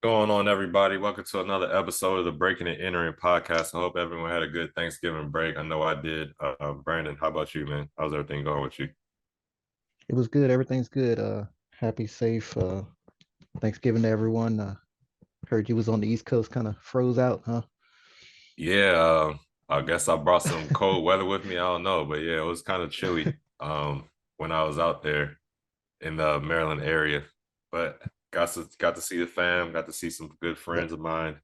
Going on, everybody? Welcome to another episode of the Breaking and Entering podcast. I hope everyone had a good Thanksgiving break. I know I did. Brandon, how about you, man? How's everything going with you? It was good. Everything's good. Happy, safe. Thanksgiving to everyone. Heard you was on the East Coast, kind of froze out, huh? Yeah, I guess I brought some cold weather with me. I don't know, but yeah, it was kind of chilly when I was out there in the Maryland area. But got to see the fam, got to see some good Yep, friends of mine,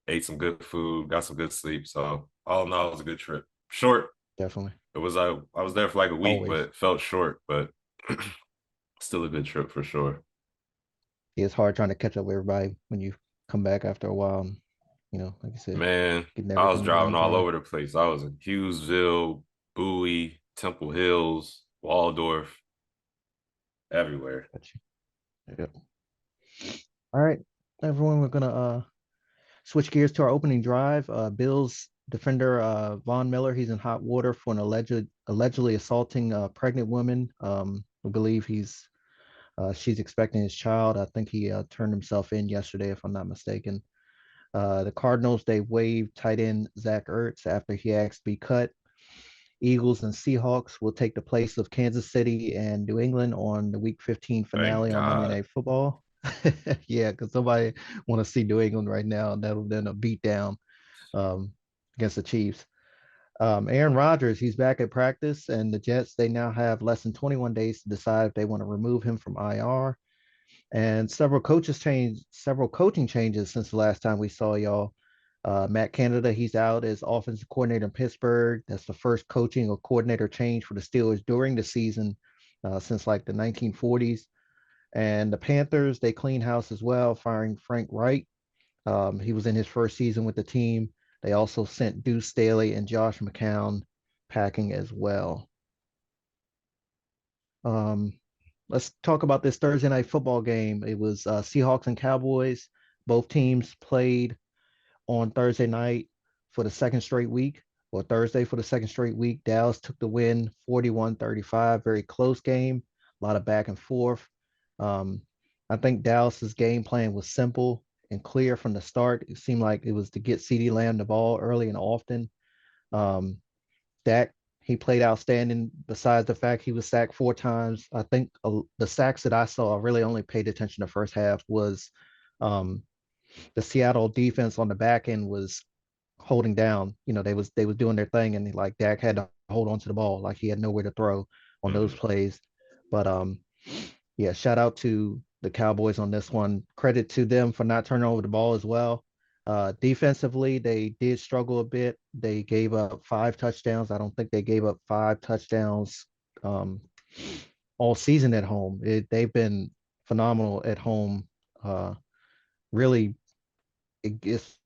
ate some good food, got some good sleep. So all in all, it was a good trip. Short. definitely. It was I was there for like a week, but Always. it felt short, but still a good trip for sure. Yeah, it's hard trying to catch up with everybody when you come back after a while. And, like you said, Man, getting I was everything done driving in all time. over the place. I was in Hughesville, Bowie, Temple Hills, Waldorf, everywhere. Got you. Yep. All right, everyone, we're gonna switch gears to our opening drive. Bills defender Von Miller, he's in hot water for an allegedly assaulting a pregnant woman. We believe she's expecting his child. I think he turned himself in yesterday, if I'm not mistaken. The Cardinals, they waived tight end Zach Ertz after he asked to be cut. Eagles and Seahawks will take the place of Kansas City and New England on the Week 15 Thank finale on Monday God. Night Football. Yeah, because somebody want to see New England right now. That'll then a beat down um, against the Chiefs. Aaron Rodgers, he's back at practice, and the Jets, they now have less than 21 days to decide if they want to remove him from IR. And several coaching changes since the last time we saw y'all. Matt Canada, he's out as offensive coordinator in Pittsburgh. That's the first coaching or coordinator change for the Steelers during the season since like the 1940s. And the Panthers, they clean house as well, firing Frank Wright. He was in his first season with the team. They also sent Deuce Staley and Josh McCown packing as well. Um, let's talk about this Thursday night football game. It was Seahawks and Cowboys. Both teams played on Thursday night for the second straight week, or Thursday for the second straight week. Dallas took the win 41-35. Very close game, a lot of back and forth. Um, I think Dallas's game plan was simple and clear from the start. It seemed like it was to get CeeDee Lamb the ball early and often. Um, Dak, he played outstanding. Besides the fact he was sacked 4 times, I think the sacks that I saw, I really only paid attention to first half was um, the Seattle defense on the back end was holding down. They was doing their thing, and like Dak had to hold on to the ball, like he had nowhere to throw on those Mhm. plays. But yeah, shout out to the Cowboys on this one. Credit to them for not turning over the ball as well. Defensively, they did struggle a bit. They gave up 5 touchdowns. I don't think they gave up 5 touchdowns um, all season at home. They've been phenomenal at home. Really, it's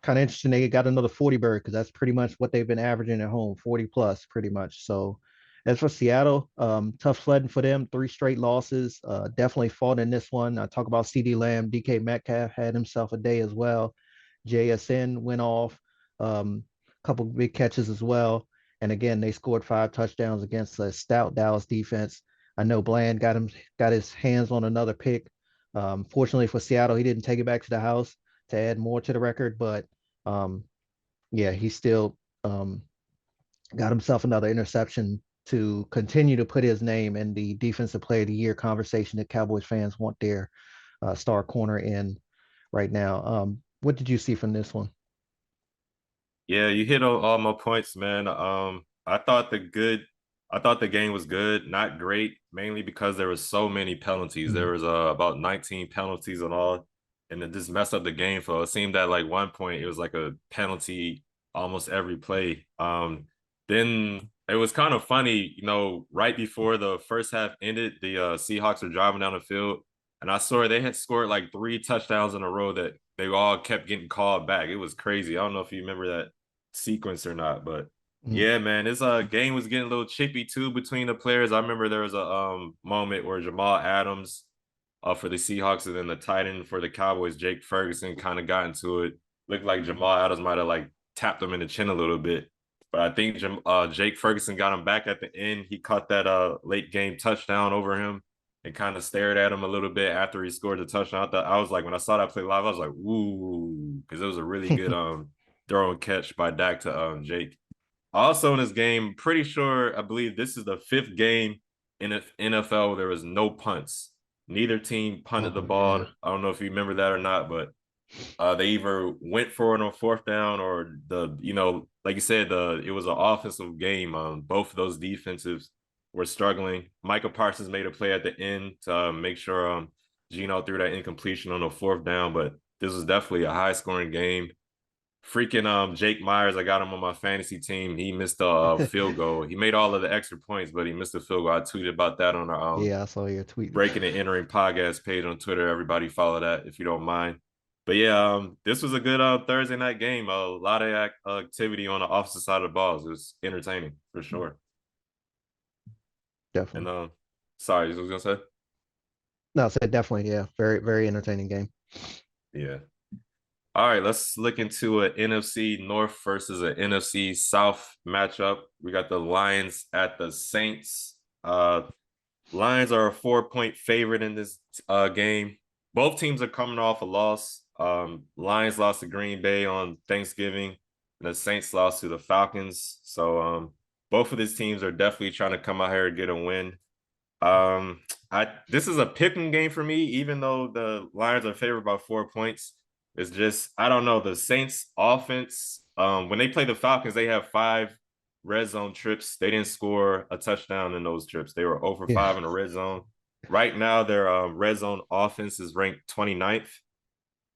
kind of interesting. They got another 40 bird because that's pretty much what they've been averaging at home, 40 plus, pretty much. So as for Seattle, tough sledding for them. 3 straight losses. Definitely fought in this one. I talk about CD Lamb, DK Metcalf had himself a day as well. JSN went off, couple big catches as well. And again, they scored 5 touchdowns against a stout Dallas defense. I know Bland got his hands on another pick. Fortunately for Seattle, he didn't take it back to the house to add more to the record, but um, yeah, he still got himself another interception to continue to put his name in the defensive player of the year conversation that Cowboys fans want their star corner in right now. What did you see from this one? Yeah, you hit on all my points, man. I thought the game was good, not great, mainly because there was so many penalties. There Mhm. was about 19 penalties in all, and it just messed up the game flow. It seemed that like one point it was like a penalty almost every play. Then it was kind of funny, right before the first half ended, the Seahawks were driving down the field, and I saw they had scored like 3 touchdowns in a row that they all kept getting called back. It was crazy. I don't know if you remember that sequence or not, but Mhm. yeah, man, this game was getting a little chippy too between the players. I remember there was a moment where Jamal Adams for the Seahawks and then the tight end for the Cowboys, Jake Ferguson, kind of got into it. Looked like Jamal Adams might have like tapped him in the chin a little bit. But I think Jake Ferguson got him back at the end. He caught that late game touchdown over him. and kind of stared at him a little bit after he scored the touchdown. I was like, when I saw that play live, I was like, "Ooh," because it was a really good throw and catch by Dak to Jake. Also in this game, pretty sure I believe this is the fifth game in the NFL where there was no punts. Neither team punted the Oh yeah. ball. I don't know if you remember that or not, but they either went for it on fourth down or like you said, it was an offensive game. Both of those defensives were struggling. Michael Parsons made a play at the end to make sure Gino threw that incompletion on the fourth down, but this was definitely a high scoring game. Freaking Jake Myers, I got him on my fantasy team. He missed a field goal. He made all of the extra points, but he missed a field goal. I tweeted about that on our Yeah, I saw your tweet. Breaking and Entering podcast page on Twitter. Everybody follow that if you don't mind. But yeah, this was a good Thursday night game. A lot of activity on the opposite side of the balls. It was entertaining for sure. And Definitely. sorry, I was gonna say. No, I said definitely, yeah. Very, very entertaining game. Yeah. All right, let's look into an NFC North versus an NFC South matchup. We got the Lions at the Saints. Lions are a 4-point favorite in this game. Both teams are coming off a loss. Lions lost to Green Bay on Thanksgiving, and the Saints lost to the Falcons. So both of these teams are definitely trying to come out here and get a win. Um, I This is a pick'em game for me, even though the Lions are favored by 4 points. It's just I don't know the Saints offense. When they play the Falcons, they have 5 red zone trips. They didn't score a touchdown in those trips. They were over Yeah. 5 in the red zone. Right now, their red zone offense is ranked 29th.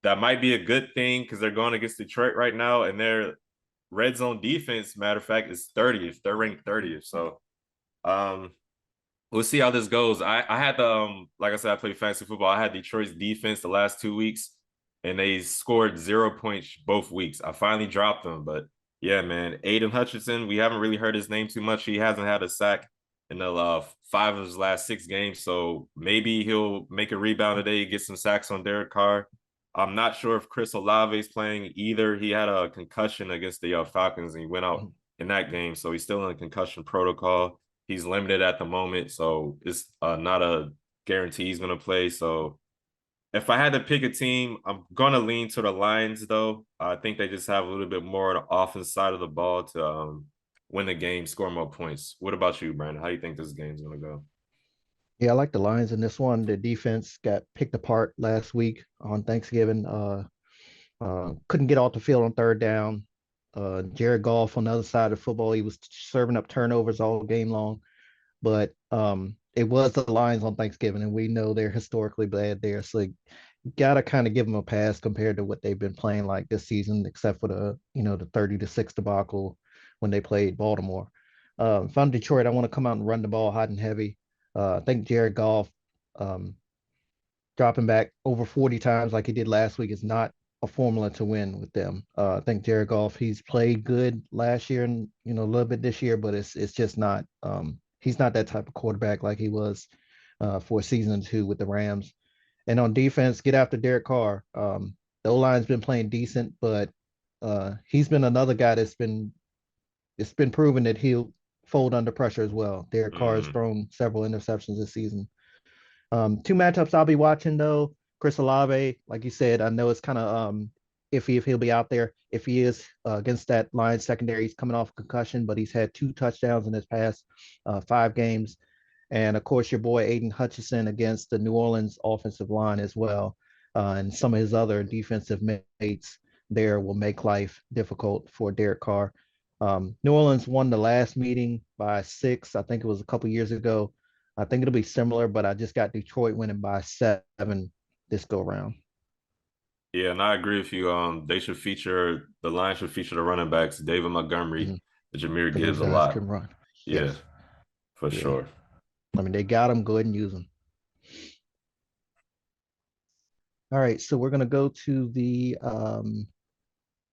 That might be a good thing because they're going against Detroit right now, and their red zone defense, matter of fact, is 30th. They're ranked 30th. So um, we'll see how this goes. I had the like I said, I played fantasy football. I had Detroit's defense the last 2 weeks, and they scored 0 points both weeks. I finally dropped them, but yeah, man, Aiden Hutchinson. We haven't really heard his name too much. He hasn't had a sack in the 5 of his last 6 games, so maybe he'll make a rebound today, get some sacks on Derek Carr. I'm not sure if Chris Olave is playing either. He had a concussion against the Falcons, and he went out in that game, so he's still in a concussion protocol. He's limited at the moment, so it's not a guarantee he's going to play. So if I had to pick a team, I'm going to lean to the Lions, though. I think they just have a little bit more on the offense side of the ball to win the game, score more points. What about you, Brandon? How do you think this game's going to go? Yeah, I like the Lions in this one. The defense got picked apart last week on Thanksgiving. Couldn't get off the field on third down. Jared Goff on the other side of football, he was serving up turnovers all game long. But it was the Lions on Thanksgiving, and we know they're historically bad there. So you gotta kind of give them a pass compared to what they've been playing like this season, except for the 30-6 debacle when they played Baltimore. If I'm Detroit, I want to come out and run the ball hot and heavy. I think Jared Goff um, dropping back over 40 times like he did last week is not a formula to win with them. I think Jared Goff, he's played good last year and a little bit this year, but it's just not he's not that type of quarterback like he was for season 2 with the Rams. And on defense, get after Derek Carr. The O-line's been playing decent, but he's been another guy it's been proven that he'll fold under pressure as well. Derek Carr has Mm. thrown several interceptions this season. Two matchups I'll be watching though. Chris Olave, like you said, I know it's kind of iffy if he'll be out there. If he is against that Lions secondary, he's coming off a concussion, but he's had 2 touchdowns in his past 5 games. And of course, your boy Aiden Hutchinson against the New Orleans offensive line as well. And some of his other defensive mates there will make life difficult for Derek Carr. New Orleans won the last meeting by 6. I think it was a couple years ago. I think it'll be similar, but I just got Detroit winning by 7 this go round. Yeah, and I agree with you. The Lions should feature the running backs, David Montgomery, Mhm. and Jameer Because those Gibbs a guys lot. can run. Yeah, Yes. for Yeah. sure. I mean, they got them. Go ahead and use them. All right. So we're going to go to the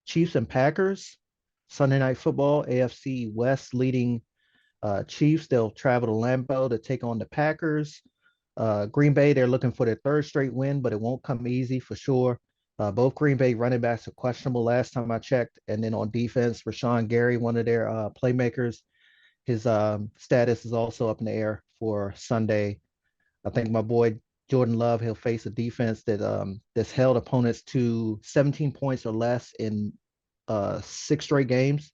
Chiefs and Packers. Sunday Night Football, AFC West leading Chiefs. They'll travel to Lambeau to take on the Packers. Green Bay, they're looking for their third straight win, but it won't come easy for sure. Both Green Bay running backs are questionable last time I checked. And then on defense, Rashawn Gary, one of their playmakers, his status is also up in the air for Sunday. I think my boy Jordan Love, he'll face a defense that's held opponents to 17 points or less in 6 straight games.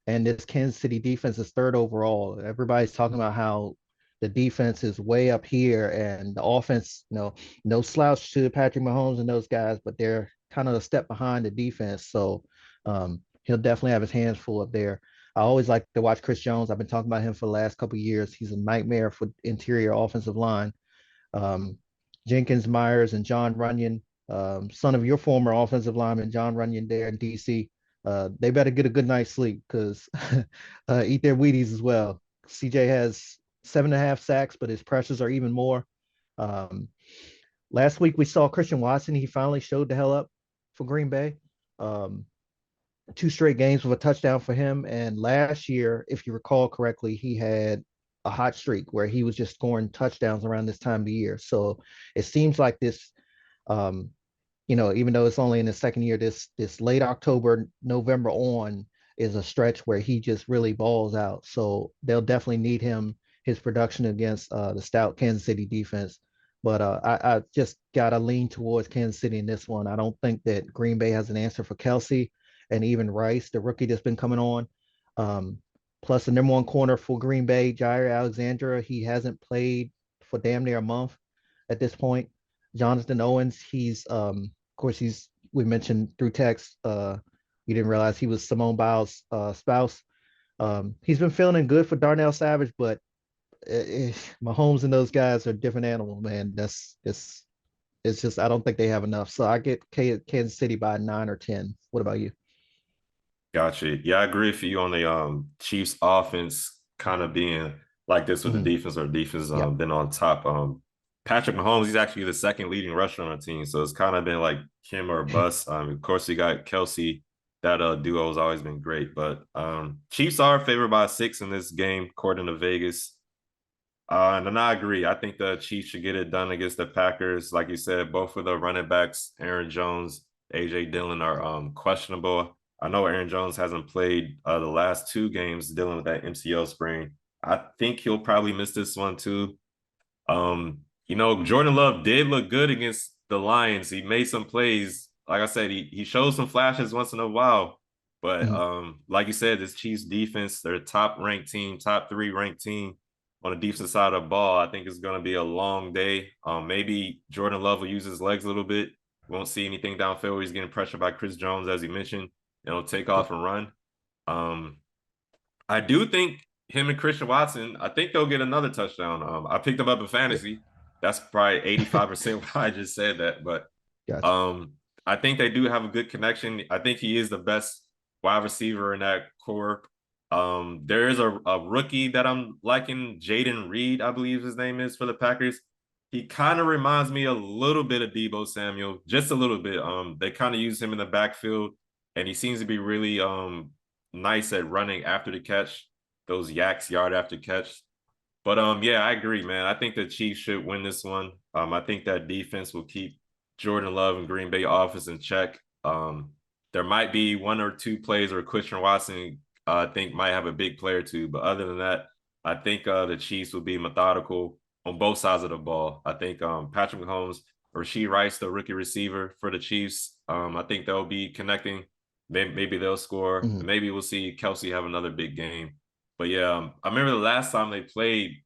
And this Kansas City defense is third overall. Everybody's talking about how the defense is way up here and the offense, no slouch to Patrick Mahomes and those guys, but they're kind of a step behind the defense. So he'll definitely have his hands full up there. I always like to watch Chris Jones. I've been talking about him for the last couple of years. He's a nightmare for interior offensive line. um, Jenkins, Myers, and John Runyon, son of your former offensive lineman, John Runyon, there in DC. They better get a good night's sleep because eat their Wheaties as well. CJ has 7.5 sacks, but his pressures are even more. Um, Last week we saw Christian Watson. He finally showed the hell up for Green Bay. Um, 2 straight games with a touchdown for him. And last year, if you recall correctly, he had a hot streak where he was just scoring touchdowns around this time of year. So it seems like this, um, even though it's only in the second year, this late October, November on is a stretch where he just really balls out. So they'll definitely need his production against the stout Kansas City defense. But I just gotta lean towards Kansas City in this one. I don't think that Green Bay has an answer for Kelsey and even Rice, the rookie that's been coming on. Um, Plus the number one corner for Green Bay, Jair Alexandra, he hasn't played for damn near a month at this point. Jonathan Owens, of course we mentioned through text, you didn't realize he was Simone Biles' spouse. He's been feeling good for Darnell Savage, but Mahomes and those guys are different animals, man. It's just I don't think they have enough. So I get Kansas City by 9 or 10. What about you? Gotcha. Yeah, I agree with you on the Chiefs offense kind of being like this with the Mhm. defense, or defense Yeah. been on top. Patrick Mahomes, he's actually the second leading rusher on the team. So it's kind of been like him or bust. Of course you got Kelsey. That duo has always been great. But Chiefs are favored by 6 in this game, according to Vegas. And I agree. I think the Chiefs should get it done against the Packers. Like you said, both of the running backs, Aaron Jones, AJ Dillon, are questionable. I know Aaron Jones hasn't played the last 2 games dealing with that MCL sprain. I think he'll probably miss this one too. Jordan Love did look good against the Lions. He made some plays. Like I said, he shows some flashes once in a while. But Mhm. like you said, this Chiefs defense, they're a top ranked team, top 3 ranked team on the defensive side of the ball. I think it's going to be a long day. Maybe Jordan Love will use his legs a little bit. We won't see anything downfield. He's getting pressured by Chris Jones, as you mentioned. He'll take Yeah. off and run. Um, I do think him and Christian Watson, I think they'll get another touchdown. I picked them up in Yeah. fantasy. That's probably 85% why I just said that. But Gotcha. um, I think they do have a good connection. I think he is the best wide receiver in that core. There is a rookie that I'm liking, Jaden Reed, I believe his name is, for the Packers. He kind of reminds me a little bit of Deebo Samuel, just a little bit. They kind of use him in the backfield, and he seems to be really nice at running after the catch, those yaks yard after catch. But yeah, I agree, man. I think the Chiefs should win this one. I think that defense will keep Jordan Love and Green Bay offense in check. There might be 1 or 2 plays where Christian Watson, I think, might have a big player too. But other than that, I think the Chiefs will be methodical on both sides of the ball. I think Patrick Mahomes, Rashee Rice, the rookie receiver for the Chiefs, I think they'll be connecting. Maybe they'll score. Mhm. Maybe we'll see Kelsey have another big game. But yeah, I remember the last time they played,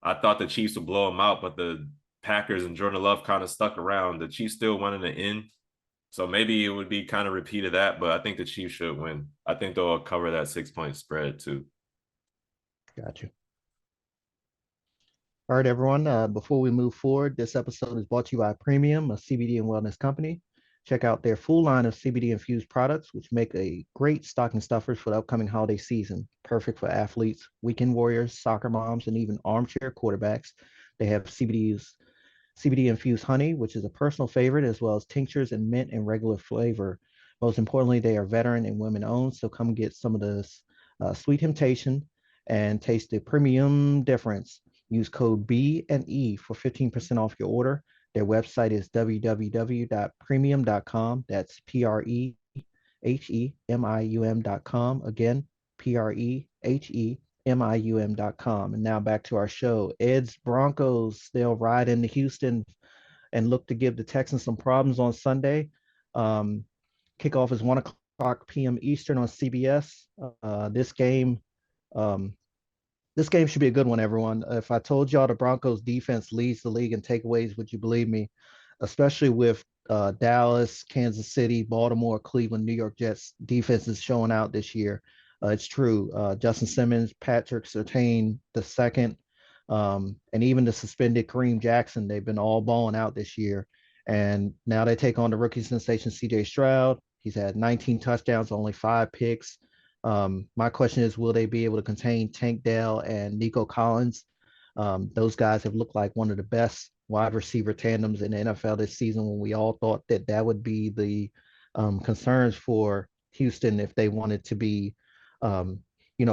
I thought the Chiefs would blow them out, but the Packers and Jordan Love kind of stuck around. The Chiefs still won in the end. So maybe it would be kind of repeat of that, but I think the Chiefs should win. I think they'll cover that 6 point spread too. Gotcha. All right, everyone. Before we move forward, this episode is brought to you by Premium, a CBD and wellness company. Check out their full line of CBD infused products, which make a great stocking stuffers for the upcoming holiday season. Perfect for athletes, weekend warriors, soccer moms, and even armchair quarterbacks. They have CBD infused honey, which is a personal favorite, as well as tinctures and mint and regular flavor. Most importantly, they are veteran and women owned. So come get some of this sweet temptation and taste the premium difference. Use code B and E for 15% off your order. Their website is www.premium.com. That's PREHEMIUM.com. Again, PREHEMIUM.com. mium.com. And now back to our show. Ed's Broncos, they'll ride into Houston and look to give the Texans some problems on Sunday. Um, Kickoff is 1 o'clock p.m. Eastern on CBS. Um, this game should be a good one, everyone. If I told y'all the Broncos defense leads the league in takeaways, would you believe me? Especially with Dallas, Kansas City, Baltimore, Cleveland, New York Jets defenses showing out this year. It's true. Justin Simmons, Patrick Surtain the second, and even the suspended Kareem Jackson, they've been all balling out this year. And now they take on the rookie sensation CJ Stroud. He's had 19 touchdowns, only 5 picks. My question is, will they be able to contain Tank Dell and Nico Collins? Those guys have looked like one of the best wide receiver tandems in the NFL this season when we all thought that that would be the concerns for Houston if they wanted to be, um,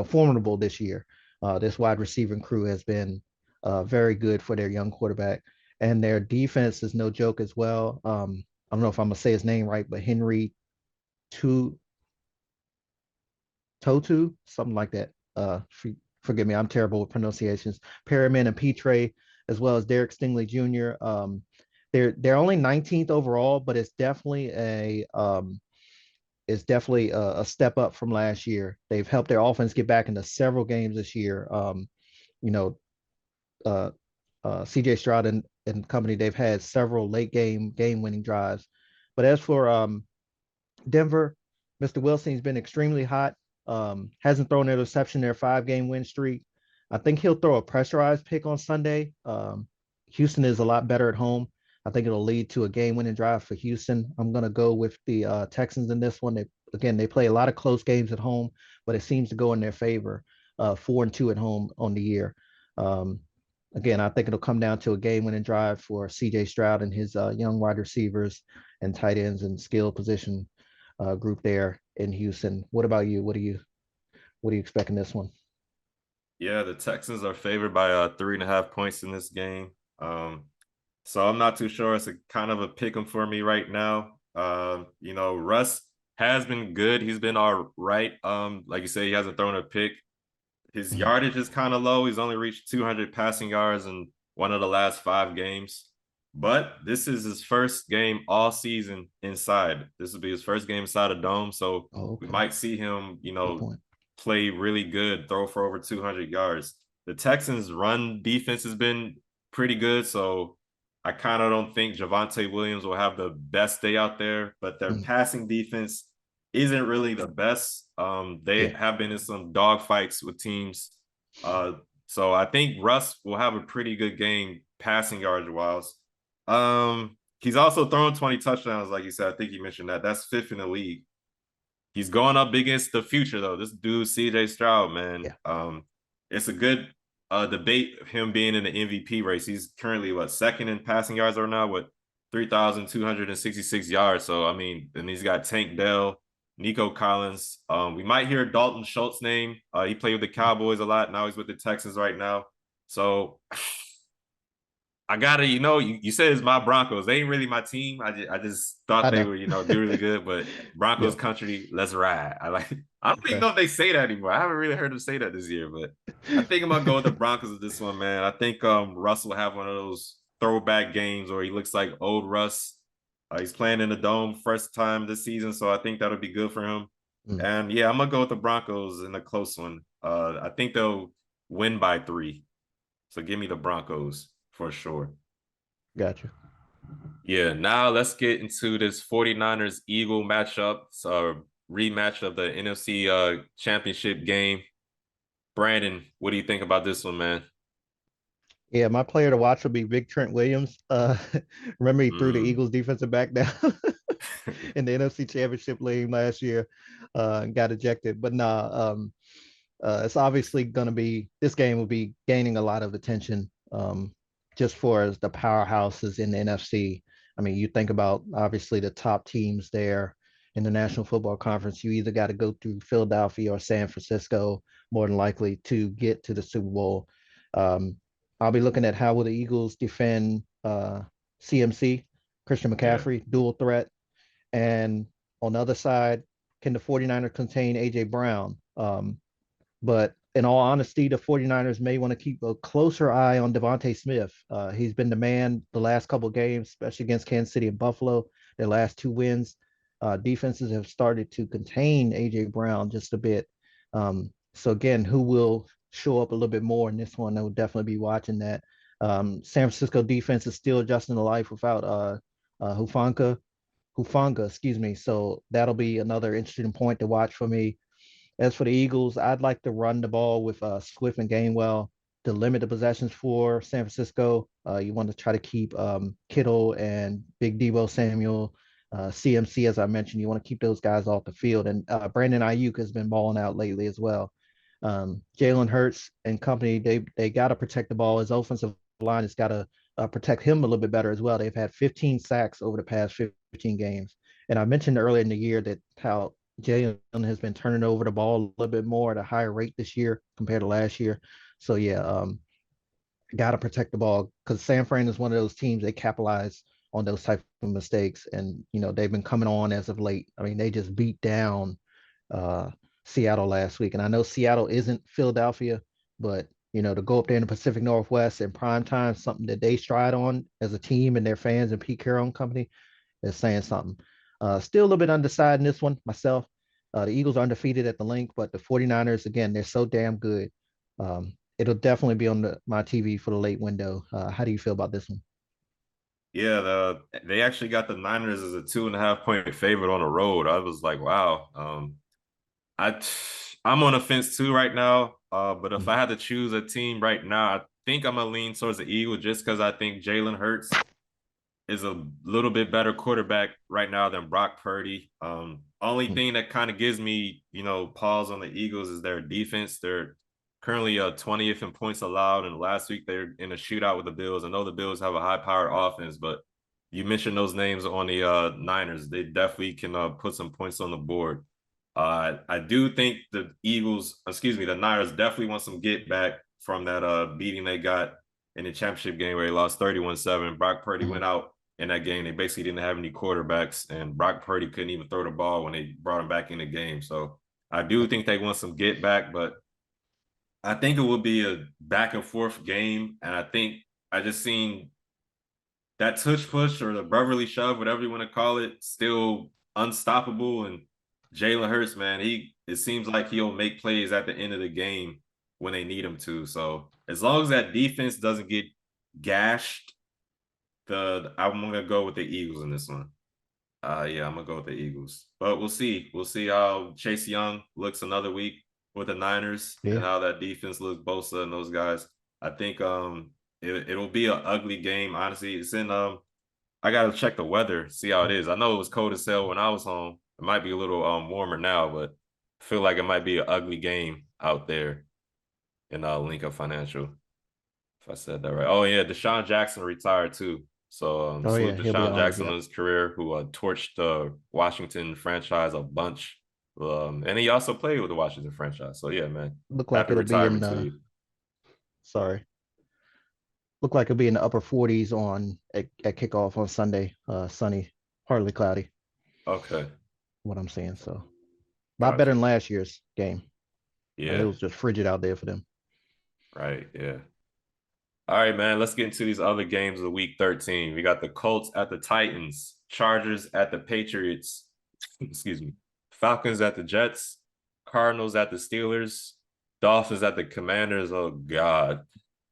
formidable this year. This wide receiving crew has been very good for their young quarterback, and their defense is no joke as well. I don't know if I'm gonna say his name right, but Henry two Totu, something like that. Forgive me, I'm terrible with pronunciations. Perriman and Petre, as well as Derek Stingley Jr. They're only 19th overall, but it's definitely a step up from last year. They've helped their offense get back into several games this year. You know, uh, CJ Stroud and company, they've had several late game winning drives. But as for Denver, Mr. Wilson's been extremely hot. Hasn't thrown an interception their 5 game win streak. I think he'll throw a pressurized pick on Sunday. Houston is a lot better at home. I think it'll lead to a game winning drive for Houston. I'm going to go with the Texans in this one. They play a lot of close games at home, but it seems to go in their favor. 4-2 at home on the year. Um, Again, I think it'll come down to a game winning drive for CJ Stroud and his young wide receivers and tight ends and skill position group there in Houston. What about you? What do you expect in this one? Yeah, the Texans are favored by 3.5 points in this game. So I'm not too sure. It's a kind of a pick 'em for me right now. Russ has been good. He's been all right. Like you say, he hasn't thrown a pick. His Mhm. yardage is kind of low. He's only reached 200 passing yards in one of the last 5 games. But this is his first game all season inside. This will be his first game inside a dome. So Oh, we okay. might see him, Good point. play really good, throw for over 200 yards. The Texans' run defense has been pretty good. So I kind of don't think Javonte Williams will have the best day out there, but their Mhm. passing defense isn't really the best. They Yeah, have been in some dog fights with teams. Uh, so I think Russ will have a pretty good game passing yards wise. He's also thrown 20 touchdowns, like you said. I think you mentioned that. That's fifth in the league. He's going up against the future though. This dude, CJ Stroud, man. yeah. It's a good debate of him being in the MVP race. He's currently what second in passing yards right now with 3,266 yards. So I mean, and he's got Tank Dell, Nico Collins. We might hear Dalton Schultz name. He played with the Cowboys a lot. Now he's with the Texans right now. So I gotta, you said it's my Broncos. They ain't really my team. I just thought I they know. were, do really good. But Broncos Yeah. country, let's ride. I don't even Okay. know if they say that anymore. I haven't really heard them say that this year, but I think I'm gonna go with the Broncos with this one, man. I think Russ will have one of those throwback games where he looks like old Russ. He's playing in the dome first time this season, so I think that'll be good for him. Mm, And yeah, I'm gonna go with the Broncos in a close one. I think they'll win by 3. So give me the Broncos for sure. gotcha. Yeah, now let's get into this 49ers Eagle matchup. It's a rematch of the NFC championship game. Brandon, what do you think about this one, man? Yeah, my player to watch will be Big Trent Williams. Remember he threw the Mm. Eagles defensive back down in the NFC Championship game last year, and got ejected. But nah, it's obviously going to be this game will be gaining a lot of attention just for as the powerhouses in the NFC. I mean, you think about obviously the top teams there in the National Football Conference. You either got to go through Philadelphia or San Francisco, more than likely to get to the Super Bowl. Um, I'll be looking at how will the Eagles defend CMC, Christian Yeah. McCaffrey, dual threat, and on the other side, can the 49ers contain AJ Brown? But in all honesty, the 49ers may want to keep a closer eye on Devontae Smith. He's been the man the last couple of games, especially against Kansas City and Buffalo, their last two wins. Defenses have started to contain A.J. Brown just a bit. So, again, who will show up a little bit more in this one? I will definitely be watching that. San Francisco defense is still adjusting to life without Hufanga, excuse me. So that'll be another interesting point to watch for me. As for the Eagles, I'd like to run the ball with Swift and Gainwell to limit the possessions for San Francisco. You want to try to keep Kittle and Big Debo Samuel, CMC, as I mentioned. You want to keep those guys off the field. And Brandon Ayuk has been balling out lately as well. Jalen Hurts and company, they got to protect the ball. His offensive line has got to protect him a little bit better as well. They've had 15 sacks over the past 15 games. And I mentioned earlier in the year that how Jalen has been turning over the ball a little bit more at a higher rate this year compared to last year. So yeah, got to protect the ball because San Fran is one of those teams they capitalize on those type of mistakes, and they've been coming on as of late. I mean, they just beat down uh, Seattle last week, and I know Seattle isn't Philadelphia, but to go up there in the Pacific Northwest in prime time, something that they stride on as a team and their fans and Pete Carroll and company is saying something. Still a little bit undecided in this one myself. The Eagles are undefeated at the link, but the 49ers, again, they're so damn good. It'll definitely be on my TV for the late window. How do you feel about this one? Yeah, they actually got the Niners as a 2.5 point favorite on the road. I was like, wow. I I'm on the fence too right now. But if I Mhm. had to choose a team right now, I think I'm gonna lean towards the Eagles just because I think Jalen Hurts is a little bit better quarterback right now than Brock Purdy. Only thing that kind of gives me, pause on the Eagles is their defense. They're currently 20th in points allowed, and last week they're in a shootout with the Bills. I know the Bills have a high-powered offense, but you mentioned those names on the Niners. They definitely can put some points on the board. I do think the Niners definitely want some get back from that beating they got in the championship game where they lost 31-7. Brock Purdy Mhm. went out in that game. They basically didn't have any quarterbacks, and Brock Purdy couldn't even throw the ball when they brought him back in the game. So I do think they want some get back, but I think it will be a back and forth game. And I think I just seen that tush push or the brotherly shove, whatever you want to call it, still unstoppable. And Jalen Hurts, man, it seems like he'll make plays at the end of the game when they need him to. So as long as that defense doesn't get gashed, I'm gonna go with the Eagles in this one. Yeah, I'm gonna go with the Eagles. But we'll see. We'll see how Chase Young looks another week with the Niners and Yeah. how that defense looks, Bosa and those guys. I think it'll be an ugly game. Honestly, it's in I gotta check the weather, see how it is. I know it was cold as hell when I was home. It might be a little warmer now, but I feel like it might be an ugly game out there in Lincoln Financial. If I said that right. Oh yeah, Deshaun Jackson retired too. So Oh salute yeah, he'll be Deshaun honored. Jackson on Yep. his career, who torched the Washington franchise a bunch. And he also played with the Washington franchise. So yeah, man. Look like Happy it'll be in retirement to the you. sorry. Look like it'll be in the upper 40s at kickoff on Sunday. Sunny, partly cloudy. Okay. What I'm saying. So a lot better Gotcha. than last year's game. It Yeah, was just frigid out there for them. right. Yeah. All right, man. Let's get into these other games of week 13. We got the Colts at the Titans, Chargers at the Patriots, excuse me, Falcons at the Jets, Cardinals at the Steelers, Dolphins at the Commanders. Oh God.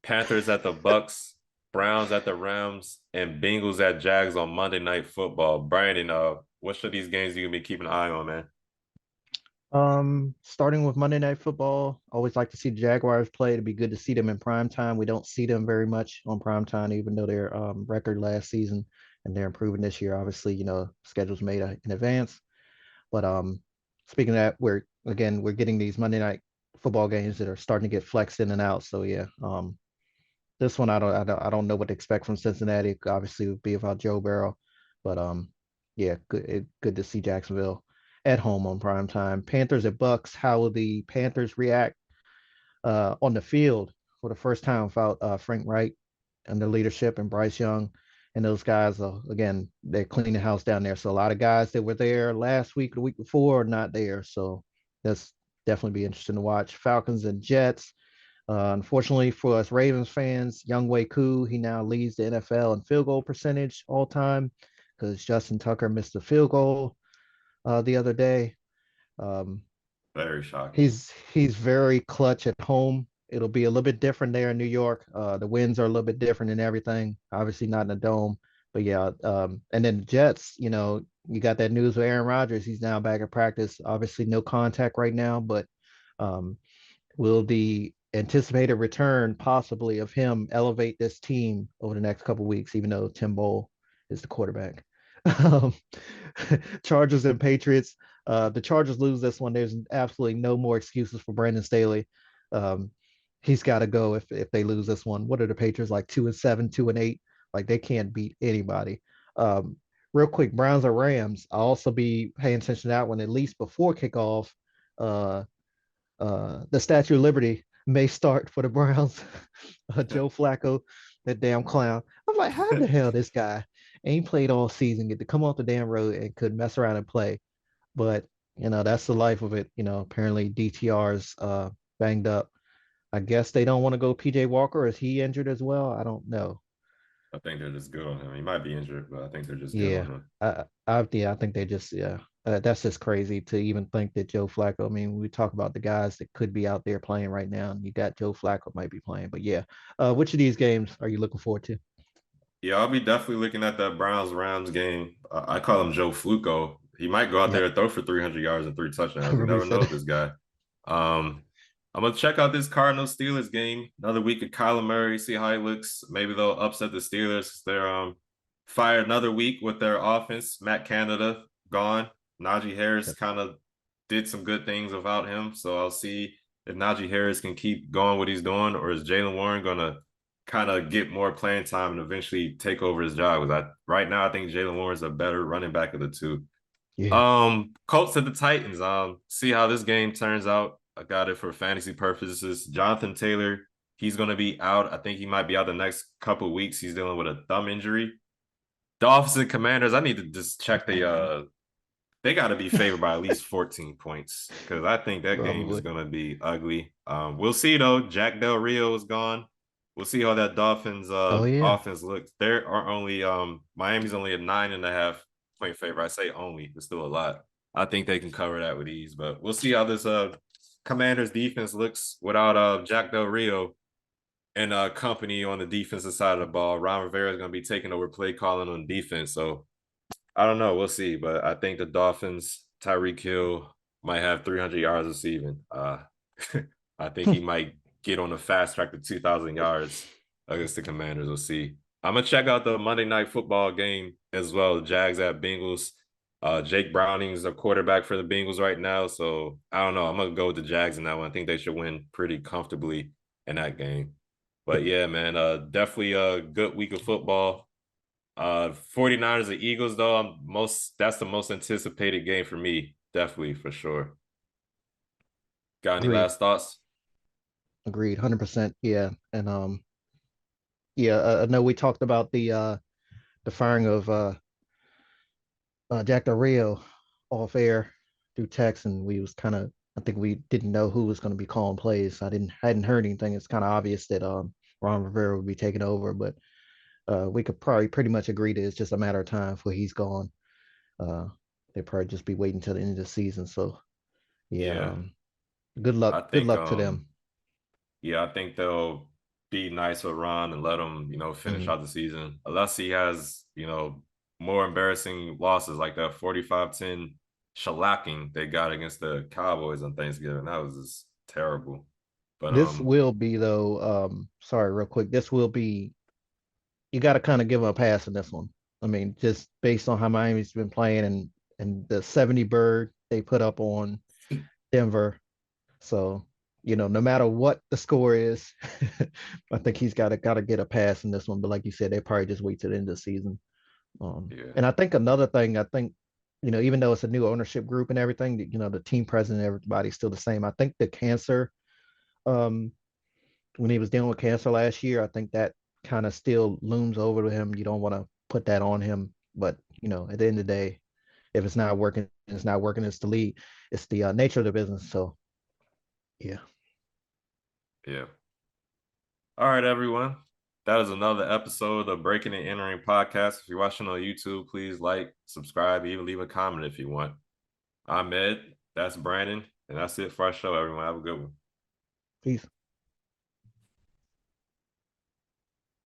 Panthers at the Bucks, Browns at the Rams, and Bengals at Jags on Monday Night Football. Brandon, what should these games you gonna be keeping an eye on, man? Starting with Monday Night Football, always like to see the Jaguars play. It'd be good to see them in prime time. We don't see them very much on prime time, even though their record last season and they're improving this year. Obviously, schedules made in advance. But speaking of that, we're getting these Monday Night Football games that are starting to get flexed in and out. So yeah, this one I don't know what to expect from Cincinnati. Obviously, it would be about Joe Burrow, but yeah, good to see Jacksonville at home on prime time. Panthers at Bucks. How will the Panthers react on the field for the first time without Frank Wright and the leadership and Bryce Young and those guys? Again, they're cleaning house down there. So a lot of guys that were there last week, the week before, are not there. So that's definitely be interesting to watch. Falcons and Jets. Unfortunately for us Ravens fans, Young Wei Koo, he now leads the NFL in field goal percentage all time because Justin Tucker missed a field goal the other day. Um, Very shocking. he's very clutch at home. It'll be a little bit different there in New York. The winds are a little bit different and everything. Obviously not in a dome, but yeah. And then the Jets, you got that news with Aaron Rodgers. He's now back at practice. Obviously no contact right now, but um, will the anticipated return possibly of him elevate this team over the next couple of weeks, even though Tim Bowl is the quarterback? Um, Chargers and Patriots. The Chargers lose this one. There's absolutely no more excuses for Brandon Staley. Um, he's got to go if they lose this one. What are the Patriots like? 2-7, 2-8. Like they can't beat anybody. Um, Real quick, Browns or Rams. I'll also be paying attention to that one at least before kickoff. Uh, the Statue of Liberty may start for the Browns. Joe Flacco, that damn clown. I'm like, how the hell this guy ain't played all season, get to come off the damn road and could mess around and play? But that's the life of it. Apparently DTR's banged up. I guess they don't want to go PJ Walker. Is he injured as well? I don't know. I think they're just good on him. He might be injured, but I think they're just good on Yeah, him. I think they just yeah. That's just crazy to even think that Joe Flacco. I mean, we talk about the guys that could be out there playing right now, and you got Joe Flacco might be playing. But yeah, which of these games are you looking forward to? Yeah, I'll be definitely looking at that Browns Rams game. I call him Joe Fluco. He might go out there Yep, and throw for 300 yards and three I touchdowns. You remember you never know said with that. this guy. Um, I'm gonna check out this Cardinals Steelers game. Another week of Kyler Murray, see how he looks. Maybe they'll upset the Steelers. They're fired another week with their offense. Matt Canada gone. Najee Harris Yep. kind of did some good things without him. So I'll see if Najee Harris can keep going what he's doing, or is Jalen Warren gonna kind of get more playing time and eventually take over his job? Because right now I think Jalen Warren's a better running back of the two. Yeah, Colts at the Titans. See how this game turns out. I got it for fantasy purposes. Jonathan Taylor, he's gonna be out. I think he might be out the next couple of weeks. He's dealing with a thumb injury. Dolphins and Commanders, I need to just check they got to be favored by at least 14 points because I think that game is probably. going to be ugly. We'll see though. Jack Del Rio is gone. We'll see how that Dolphins Oh yeah, offense looks. There are only Miami's only a 9.5 point favorite. I say only, it's still a lot. I think they can cover that with ease, but we'll see how this Commanders defense looks without Jack Del Rio and company on the defensive side of the ball. Ron Rivera is going to be taking over play calling on defense, so I don't know. We'll see. But I think the Dolphins, Tyreek Hill might have 300 yards receiving. I think he might get on the fast track to 2,000 yards against the Commanders. We'll see. I'm going to check out the Monday Night Football game as well. Jags at Bengals. Jake Browning's a quarterback for the Bengals right now. So I don't know. I'm going to go with the Jags in that one. I think they should win pretty comfortably in that game. But yeah, man, definitely a good week of football. 49ers and Eagles, though, that's the most anticipated game for me, definitely for sure. Got any agreed, last thoughts? agreed, 100%. Yeah, and yeah, I know we talked about the firing of Jack Del Rio off air through text, and we was kind of I think we didn't know who was going to be calling plays. I didn't hadn't heard anything. It's kind of obvious that Ron Rivera would be taking over, but we could probably pretty much agree that it's just a matter of time before he's gone. Uh, they probably just be waiting till the end of the season. So yeah, Yeah, I good think luck to them. yeah, I think they'll be nice with Ron and let him, finish Mhm. out the season. Unless he has, more embarrassing losses like that 45-10 shellacking they got against the Cowboys on Thanksgiving. That was just terrible. But This will be though. Sorry, real quick. This will be. You got to kind of give them a pass in this one. I mean, just based on how Miami's been playing and the 70 bird they put up on Denver. So, no matter what the score is, I think he's got to get a pass in this one. But like you said, they probably just wait to the end of the season. yeah, And I think another thing, even though it's a new ownership group and everything, the team president, everybody's still the same. I think the cancer, um, when he was dealing with cancer last year, I think that kind of still looms over to him. You don't want to put that on him, but at the end of the day, if it's not working, it's not working. It's the lead. It's the nature of the business. So Yeah. Yeah. All right, everyone. That is another episode of Breaking and Entering Podcast. If you're watching on YouTube, please like, subscribe, even leave a comment if you want. I'm Ed. That's Brandon. And that's it for our show, everyone. Have a good one. Peace.